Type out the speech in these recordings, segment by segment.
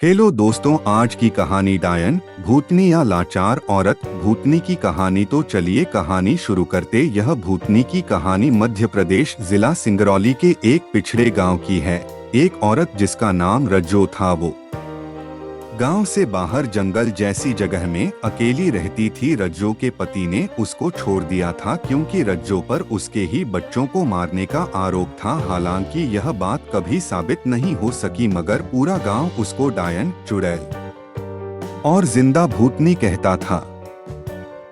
Hello दोस्तों, आज की कहानी डायन भूतनी या लाचार औरत भूतनी की कहानी। तो चलिए कहानी शुरू करते। यह भूतनी की कहानी मध्य प्रदेश जिला सिंगरौली के एक पिछड़े गांव की है। एक औरत जिसका नाम रज्जो था, वो गांव से बाहर जंगल जैसी जगह में अकेली रहती थी। रज्जो के पति ने उसको छोड़ दिया था क्योंकि रज्जो पर उसके ही बच्चों को मारने का आरोप था। हालांकि यह बात कभी साबित नहीं हो सकी, मगर पूरा गांव उसको डायन, चुड़ैल और जिंदा भूतनी कहता था।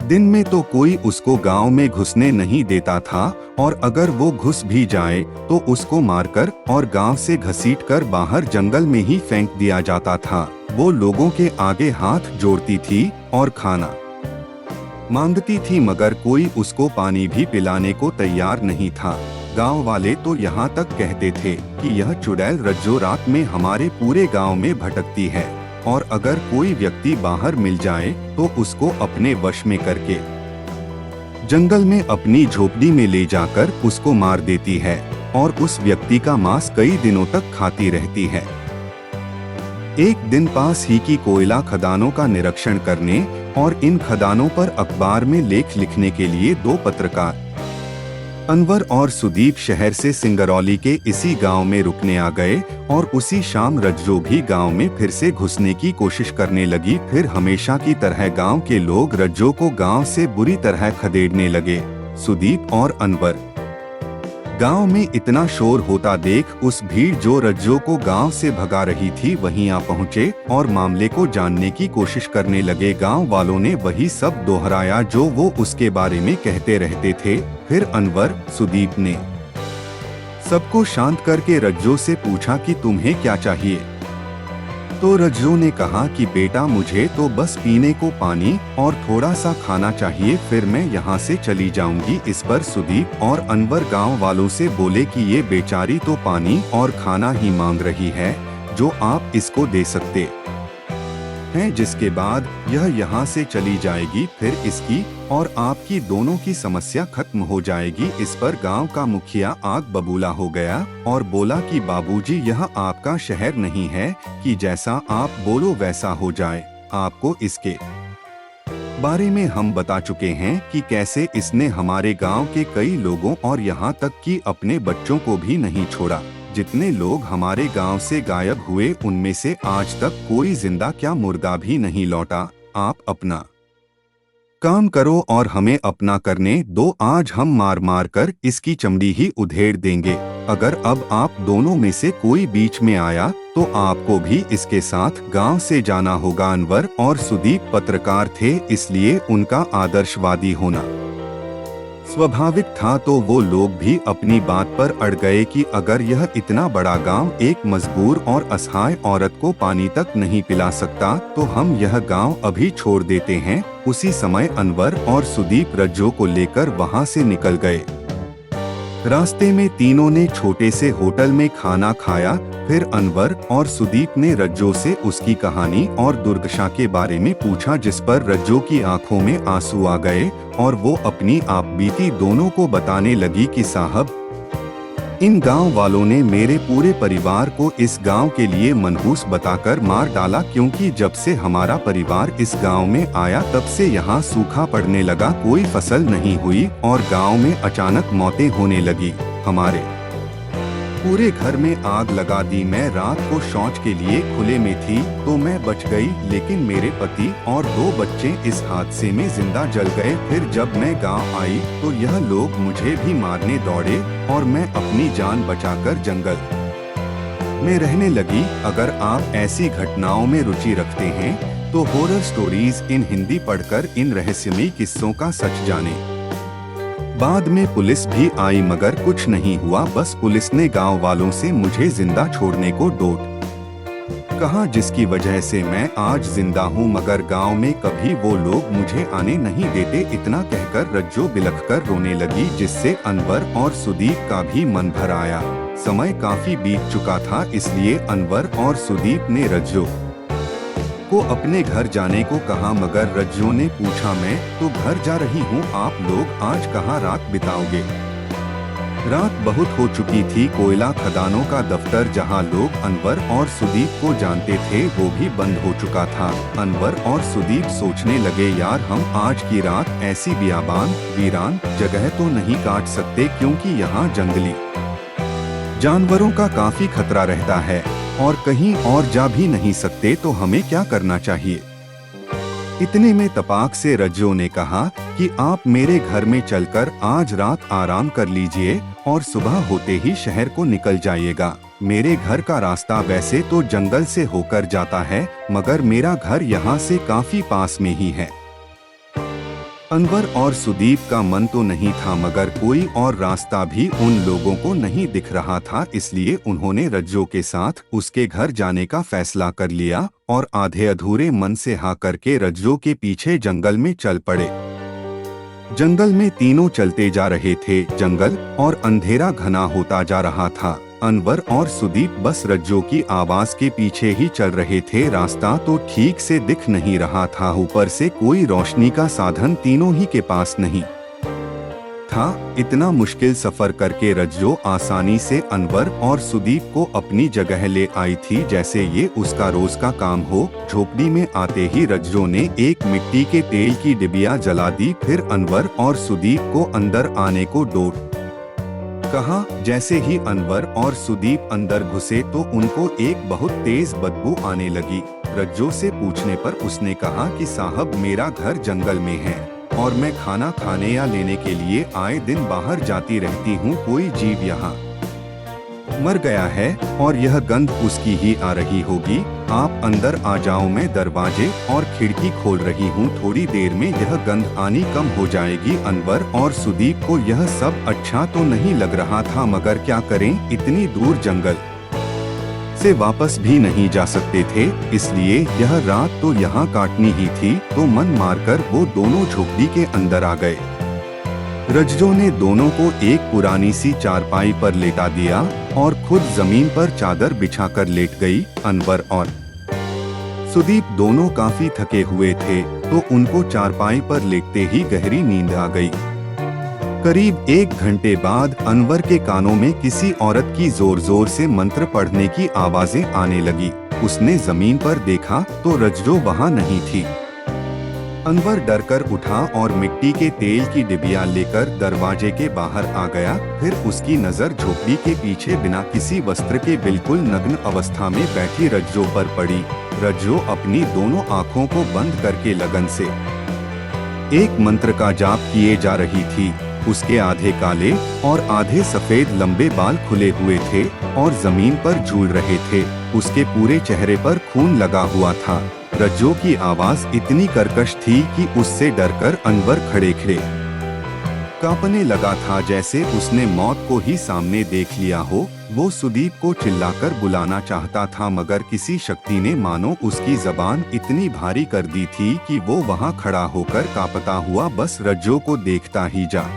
दिन में तो कोई उसको गांव में घुसने नहीं देता था, और अगर वो घुस भी जाए तो उसको मारकर और गांव से घसीटकर बाहर जंगल में ही फेंक दिया जाता था। वो लोगों के आगे हाथ जोड़ती थी और खाना मांगती थी, मगर कोई उसको पानी भी पिलाने को तैयार नहीं था। गांव वाले तो यहाँ तक कहते थे कि यह चुड़ैल रज्जो रात में हमारे पूरे गांव में भटकती है, और अगर कोई व्यक्ति बाहर मिल जाए तो उसको अपने वश में करके जंगल में अपनी झोपड़ी में ले जाकर उसको मार देती है, और उस व्यक्ति का मांस कई दिनों तक खाती रहती है। एक दिन पास ही की कोयला खदानों का निरीक्षण करने और इन खदानों पर अखबार में लेख लिखने के लिए दो पत्रकार अनवर और सुदीप शहर से सिंगरौली के इसी गांव में रुकने आ गए, और उसी शाम रज्जो भी गांव में फिर से घुसने की कोशिश करने लगी। फिर हमेशा की तरह गांव के लोग रज्जो को गांव से बुरी तरह खदेड़ने लगे। सुदीप और अनवर गांव में इतना शोर होता देख उस भीड़ जो रज्जो को गांव से भगा रही थी वहीं आ पहुंचे और मामले को जानने की कोशिश करने लगे। गांव वालों ने वही सब दोहराया जो वो उसके बारे में कहते रहते थे। फिर अनवर, सुदीप ने सबको शांत करके रज्जो से पूछा कि तुम्हें क्या चाहिए। तो रज्जो ने कहा कि बेटा, मुझे तो बस पीने को पानी और थोड़ा सा खाना चाहिए, फिर मैं यहाँ से चली जाऊंगी। इस पर सुदीप और अनवर गांव वालों से बोले कि ये बेचारी तो पानी और खाना ही मांग रही है, जो आप इसको दे सकते हैं, जिसके बाद यह यहाँ से चली जाएगी, फिर इसकी और आपकी दोनों की समस्या खत्म हो जाएगी। इस पर गांव का मुखिया आग बबूला हो गया और बोला कि बाबूजी, यह आपका शहर नहीं है कि जैसा आप बोलो वैसा हो जाए। आपको इसके बारे में हम बता चुके हैं कि कैसे इसने हमारे गांव के कई लोगों और यहाँ तक कि अपने बच्चों को भी नहीं छोड़ा। जितने लोग हमारे गांव से गायब हुए उनमें से आज तक कोई जिंदा क्या मुर्दा भी नहीं लौटा। आप अपना काम करो और हमें अपना करने दो। आज हम मार मार कर इसकी चमड़ी ही उधेड़ देंगे। अगर अब आप दोनों में से कोई बीच में आया तो आपको भी इसके साथ गांव से जाना होगा। अनवर और सुदीप पत्रकार थे, इसलिए उनका आदर्शवादी होना स्वाभाविक था, तो वो लोग भी अपनी बात पर अड़ गए कि अगर यह इतना बड़ा गांव एक मजबूर और असहाय औरत को पानी तक नहीं पिला सकता तो हम यह गांव अभी छोड़ देते हैं। उसी समय अनवर और सुदीप रज्जो को लेकर वहां से निकल गए। रास्ते में तीनों ने छोटे से होटल में खाना खाया। फिर अनवर और सुदीप ने रज्जो से उसकी कहानी और दुर्दशा के बारे में पूछा, जिस पर रज्जो की आंखों में आंसू आ गए और वो अपनी आप बीती दोनों को बताने लगी कि साहब, इन गांव वालों ने मेरे पूरे परिवार को इस गांव के लिए मनहूस बताकर मार डाला, क्योंकि जब से हमारा परिवार इस गांव में आया तब से यहाँ सूखा पड़ने लगा, कोई फसल नहीं हुई और गांव में अचानक मौतें होने लगी। हमारे पूरे घर में आग लगा दी। मैं रात को शौच के लिए खुले में थी तो मैं बच गई, लेकिन मेरे पति और दो बच्चे इस हादसे में जिंदा जल गए। फिर जब मैं गांव आई तो यह लोग मुझे भी मारने दौड़े और मैं अपनी जान बचाकर जंगल में रहने लगी। अगर आप ऐसी घटनाओं में रुचि रखते हैं तो हॉरर स्टोरीज इन हिंदी पढ़कर इन रहस्यमयी किस्सों का सच जाने। बाद में पुलिस भी आई मगर कुछ नहीं हुआ, बस पुलिस ने गांव वालों से मुझे जिंदा छोड़ने को डोट कहा, जिसकी वजह से मैं आज जिंदा हूं, मगर गांव में कभी वो लोग मुझे आने नहीं देते। इतना कहकर रज्जो बिलखकर रोने लगी, जिससे अनवर और सुदीप का भी मन भर आया। समय काफी बीत चुका था, इसलिए अनवर और सुदीप ने रज्जो को अपने घर जाने को कहा, मगर रज्जो ने पूछा, मैं तो घर जा रही हूँ, आप लोग आज कहाँ रात बिताओगे। रात बहुत हो चुकी थी। कोयला खदानों का दफ्तर जहां लोग अनवर और सुदीप को जानते थे वो भी बंद हो चुका था। अनवर और सुदीप सोचने लगे, यार हम आज की रात ऐसी बियाबान वीरान जगह तो नहीं काट सकते क्योंकि यहाँ जंगली जानवरों का काफी खतरा रहता है और कहीं और जा भी नहीं सकते, तो हमें क्या करना चाहिए। इतने में तपाक से रज्जो ने कहा कि आप मेरे घर में चलकर आज रात आराम कर लीजिए और सुबह होते ही शहर को निकल जाइएगा। मेरे घर का रास्ता वैसे तो जंगल से होकर जाता है, मगर मेरा घर यहाँ से काफी पास में ही है। अनवर और सुदीप का मन तो नहीं था, मगर कोई और रास्ता भी उन लोगों को नहीं दिख रहा था, इसलिए उन्होंने रज्जो के साथ उसके घर जाने का फैसला कर लिया और आधे अधूरे मन से हाँ करके रज्जो के पीछे जंगल में चल पड़े। जंगल में तीनों चलते जा रहे थे। जंगल और अंधेरा घना होता जा रहा था। अनवर और सुदीप बस रज्जो की आवाज के पीछे ही चल रहे थे। रास्ता तो ठीक से दिख नहीं रहा था, ऊपर से कोई रोशनी का साधन तीनों ही के पास नहीं था। इतना मुश्किल सफर करके रज्जो आसानी से अनवर और सुदीप को अपनी जगह ले आई थी, जैसे ये उसका रोज का काम हो। झोपड़ी में आते ही रज्जो ने एक मिट्टी के तेल की डिबिया जला दी, फिर अनवर और सुदीप को अंदर आने को डोट कहा। जैसे ही अनवर और सुदीप अंदर घुसे तो उनको एक बहुत तेज बदबू आने लगी। रज्जो से पूछने पर उसने कहा कि साहब मेरा घर जंगल में है और मैं खाना खाने या लेने के लिए आए दिन बाहर जाती रहती हूँ। कोई जीव यहाँ मर गया है और यह गंध उसकी ही आ रही होगी। आप अंदर आ जाओ, मैं दरवाजे और खिड़की खोल रही हूँ, थोड़ी देर में यह गंध आनी कम हो जाएगी। अनवर और सुदीप को यह सब अच्छा तो नहीं लग रहा था, मगर क्या करें, इतनी दूर जंगल से वापस भी नहीं जा सकते थे, इसलिए यह रात तो यहाँ काटनी ही थी। तो मन मारकर वो दोनों झोपड़ी के अंदर आ गए। रज्जो ने दोनों को एक पुरानी सी चारपाई पर लेटा दिया और खुद जमीन पर चादर बिछाकर लेट गई। अनवर और सुदीप दोनों काफी थके हुए थे, तो उनको चारपाई पर लेटते ही गहरी नींद आ गई। करीब 1 घंटे बाद अनवर के कानों में किसी औरत की जोर जोर से मंत्र पढ़ने की आवाजें आने लगी। उसने जमीन पर देखा तो रज्जो वहाँ नहीं थी। अनवर डरकर उठा और मिट्टी के तेल की डिबिया लेकर दरवाजे के बाहर आ गया। फिर उसकी नजर झोपड़ी के पीछे बिना किसी वस्त्र के बिल्कुल नग्न अवस्था में बैठी रज्जो पर पड़ी। रज्जो अपनी दोनों आँखों को बंद करके लगन से एक मंत्र का जाप किए जा रही थी। उसके आधे काले और आधे सफेद लंबे बाल खुले हुए थे और जमीन पर झूल रहे थे। उसके पूरे चेहरे पर खून लगा हुआ था। रज्जो की आवाज इतनी कर्कश थी कि उससे डरकर अनवर खड़े खड़े कांपने लगा था, जैसे उसने मौत को ही सामने देख लिया हो। वो सुदीप को चिल्लाकर बुलाना चाहता था, मगर किसी शक्ति ने मानो उसकी जबान इतनी भारी कर दी थी कि वो वहां खड़ा होकर कांपता हुआ बस रज्जो को देखता ही जा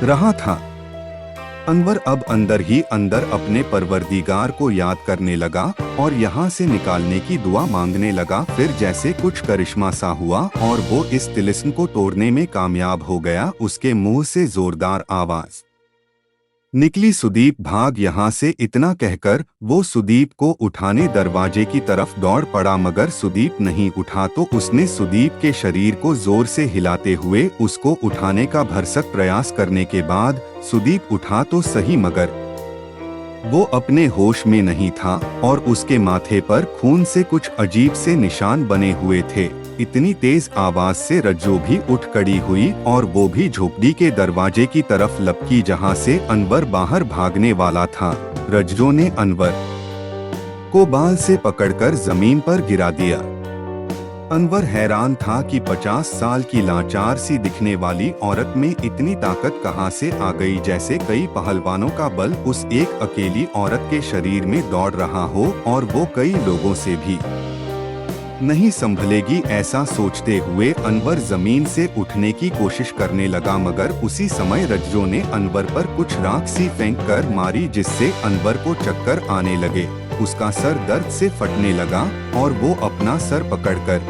रहा था। अनवर अब अंदर ही अंदर अपने परवरदिगार को याद करने लगा और यहाँ से निकालने की दुआ मांगने लगा। फिर जैसे कुछ करिश्मा सा हुआ और वो इस तिलिस्म को तोड़ने में कामयाब हो गया। उसके मुंह से जोरदार आवाज निकली, सुदीप भाग यहाँ से। इतना कहकर वो सुदीप को उठाने दरवाजे की तरफ दौड़ पड़ा, मगर सुदीप नहीं उठा तो उसने सुदीप के शरीर को जोर से हिलाते हुए उसको उठाने का भरसक प्रयास करने के बाद सुदीप उठा तो सही, मगर वो अपने होश में नहीं था और उसके माथे पर खून से कुछ अजीब से निशान बने हुए थे। इतनी तेज आवाज से रज्जो भी उठ खड़ी हुई और वो भी झोपड़ी के दरवाजे की तरफ लपकी जहां से अनवर बाहर भागने वाला था। रज्जो ने अनवर को बाल से पकड़कर जमीन पर गिरा दिया। अनवर हैरान था कि 50 साल की लाचार सी दिखने वाली औरत में इतनी ताकत कहां से आ गई, जैसे कई पहलवानों का बल उस एक अकेली औरत के शरीर में दौड़ रहा हो और वो कई लोगों से भी नहीं संभलेगी। ऐसा सोचते हुए अनवर जमीन से उठने की कोशिश करने लगा, मगर उसी समय रज्जो ने अनवर पर कुछ राख सी फेंक कर मारी, जिससे अनवर को चक्कर आने लगे। उसका सर दर्द से फटने लगा और वो अपना सर पकड़कर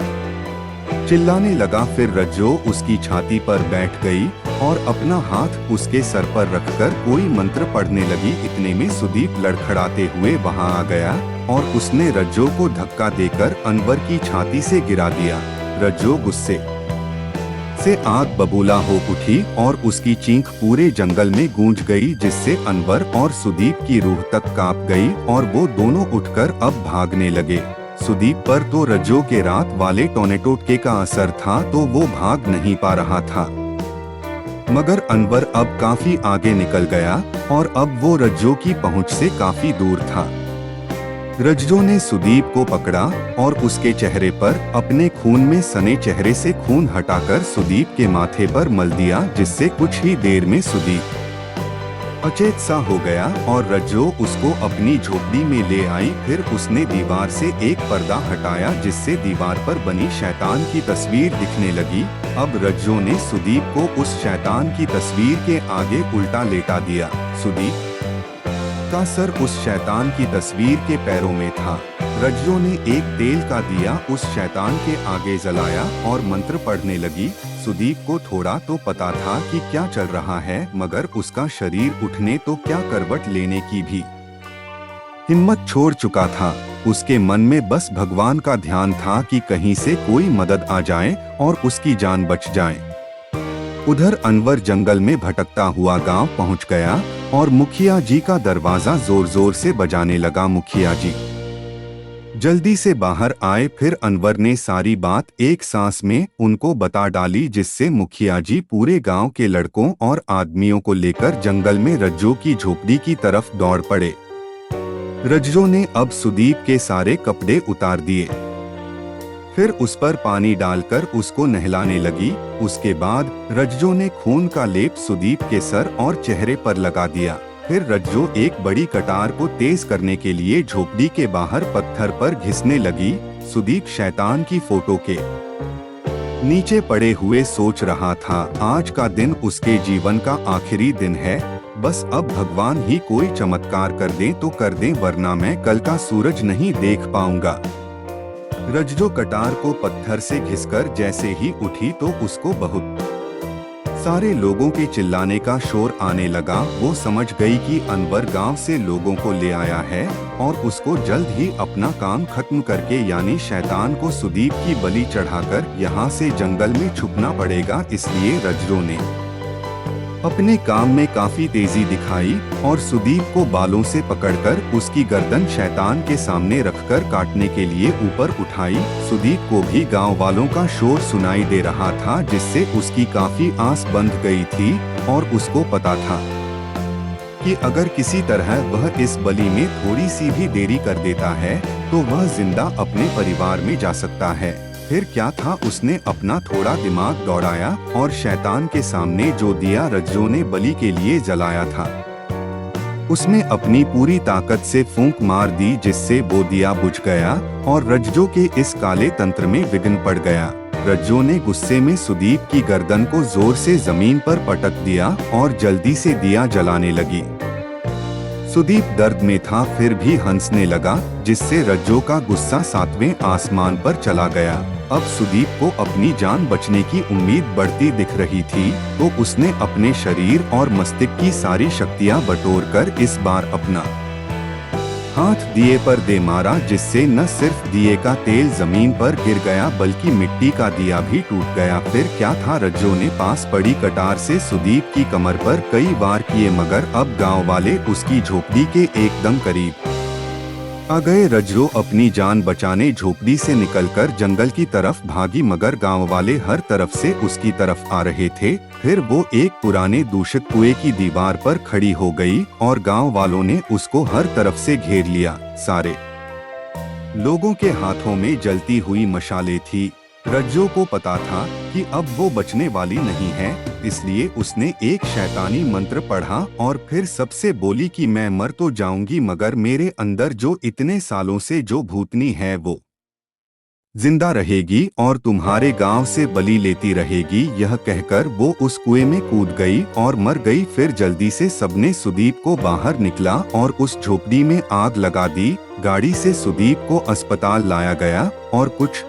चिल्लाने लगा। फिर रज्जो उसकी छाती पर बैठ गई और अपना हाथ उसके सर पर रखकर कोई मंत्र पढ़ने लगी। इतने में सुदीप लड़खड़ाते हुए वहां आ गया और उसने रज्जो को धक्का देकर अनवर की छाती से गिरा दिया। रज्जो गुस्से से आग बबूला हो उठी और उसकी चीख पूरे जंगल में गूंज गई, जिससे अनवर और सुदीप की रूह तक कांप गई और वो दोनों उठकर अब भागने लगे। सुदीप पर तो रज्जो के रात वाले टोनेटोटके का असर था, तो वो भाग नहीं पा रहा था, मगर अनवर अब काफी आगे निकल गया और अब वो रज्जो की पहुंच से काफी दूर था। रज्जो ने सुदीप को पकड़ा और उसके चेहरे पर अपने खून में सने चेहरे से खून हटाकर सुदीप के माथे पर मल दिया, जिससे कुछ ही देर में सुदीप अचेत सा हो गया और रज्जो उसको अपनी झोपड़ी में ले आई। फिर उसने दीवार से एक पर्दा हटाया, जिससे दीवार पर बनी शैतान की तस्वीर दिखने लगी। अब रज्जो ने सुदीप को उस शैतान की तस्वीर के आगे उल्टा लेटा दिया। सुदीप का सर उस शैतान की तस्वीर के पैरों में था। रज्जो ने एक तेल का दिया उस शैतान के आगे जलाया और मंत्र पढ़ने लगी। सुदीप को थोड़ा तो पता था कि क्या चल रहा है, मगर उसका शरीर उठने तो क्या करवट लेने की भी हिम्मत छोड़ चुका था। उसके मन में बस भगवान का ध्यान था कि कहीं से कोई मदद आ जाए और उसकी जान बच जाए। उधर अनवर जंगल में भटकता हुआ गांव पहुंच गया और मुखिया जी का दरवाजा जोर जोर से बजाने लगा। मुखिया जी जल्दी से बाहर आए। फिर अनवर ने सारी बात एक सांस में उनको बता डाली, जिससे मुखिया जी पूरे गांव के लड़कों और आदमियों को लेकर जंगल में रज्जो की झोपड़ी की तरफ दौड़ पड़े। रज्जो ने अब सुदीप के सारे कपड़े उतार दिए, फिर उस पर पानी डालकर उसको नहलाने लगी। उसके बाद रज्जो ने खून का लेप सुदीप के सर और चेहरे पर लगा दिया। फिर रज्जो एक बड़ी कटार को तेज करने के लिए झोपड़ी के बाहर पत्थर पर घिसने लगी। सुदीप शैतान की फोटो के नीचे पड़े हुए सोच रहा था, आज का दिन उसके जीवन का आखिरी दिन है। बस अब भगवान ही कोई चमत्कार कर दे तो कर दे, वरना मैं कल का सूरज नहीं देख पाऊंगा। रज्जो कटार को पत्थर से घिसकर जैसे ही उठी तो उसको बहुत सारे लोगों के चिल्लाने का शोर आने लगा। वो समझ गई कि अनवर गांव से लोगों को ले आया है और उसको जल्द ही अपना काम खत्म करके यानी शैतान को सुदीप की बलि चढ़ाकर यहाँ से जंगल में छुपना पड़ेगा। इसलिए रज्जो ने अपने काम में काफी तेजी दिखाई और सुदीप को बालों से पकड़कर उसकी गर्दन शैतान के सामने रखकर काटने के लिए ऊपर उठाई। सुदीप को भी गांव वालों का शोर सुनाई दे रहा था, जिससे उसकी काफी आस बंध गई थी और उसको पता था कि अगर किसी तरह वह इस बलि में थोड़ी सी भी देरी कर देता है तो वह जिंदा अपने परिवार में जा सकता है। फिर क्या था, उसने अपना थोड़ा दिमाग दौड़ाया और शैतान के सामने जो दिया रज्जो ने बलि के लिए जलाया था, उसने अपनी पूरी ताकत से फूंक मार दी, जिससे वो दिया बुझ गया और रज्जो के इस काले तंत्र में विघ्न पड़ गया। रज्जो ने गुस्से में सुदीप की गर्दन को जोर से जमीन पर पटक दिया और जल्दी से दिया जलाने लगी। सुदीप दर्द में था फिर भी हंसने लगा, जिससे रज्जो का गुस्सा 7वें आसमान पर चला गया। अब सुदीप को अपनी जान बचने की उम्मीद बढ़ती दिख रही थी, तो उसने अपने शरीर और मस्तिष्क की सारी शक्तियां बटोरकर इस बार अपना हाथ दिए पर दे मारा, जिससे न सिर्फ दिए का तेल जमीन पर गिर गया बल्कि मिट्टी का दिया भी टूट गया। फिर क्या था, रज्जो ने पास पड़ी कटार से सुदीप की कमर पर कई वार किए, मगर अब गांव वाले उसकी झोपड़ी के एकदम करीब आ गए। रज्जो अपनी जान बचाने झोपड़ी से निकलकर जंगल की तरफ भागी, मगर गांव वाले हर तरफ से उसकी तरफ आ रहे थे। फिर वो एक पुराने दूषित कुएं की दीवार पर खड़ी हो गई और गांव वालों ने उसको हर तरफ से घेर लिया। सारे लोगों के हाथों में जलती हुई मशालें थी। रज्जो को पता था कि अब वो बचने वाली नहीं है, इसलिए उसने एक शैतानी मंत्र पढ़ा और फिर सबसे बोली कि मैं मर तो जाऊंगी, मगर मेरे अंदर जो इतने सालों से जो भूतनी है वो जिंदा रहेगी और तुम्हारे गांव से बलि लेती रहेगी। यह कहकर वो उस कुएं में कूद गई और मर गई। फिर जल्दी से सबने सुदीप को बाहर निकला और उस झोपड़ी में आग लगा दी। गाड़ी से सुदीप को अस्पताल लाया गया और कुछ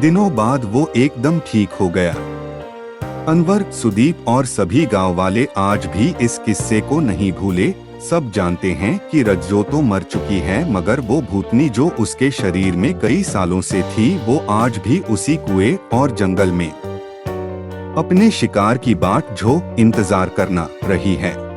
दिनों बाद वो एकदम ठीक हो गया। अनवर, सुदीप और सभी गांव वाले आज भी इस किस्से को नहीं भूले। सब जानते हैं कि रज्जो तो मर चुकी है, मगर वो भूतनी जो उसके शरीर में कई सालों से थी वो आज भी उसी कुएं और जंगल में अपने शिकार की बाट जो इंतजार करना रही है।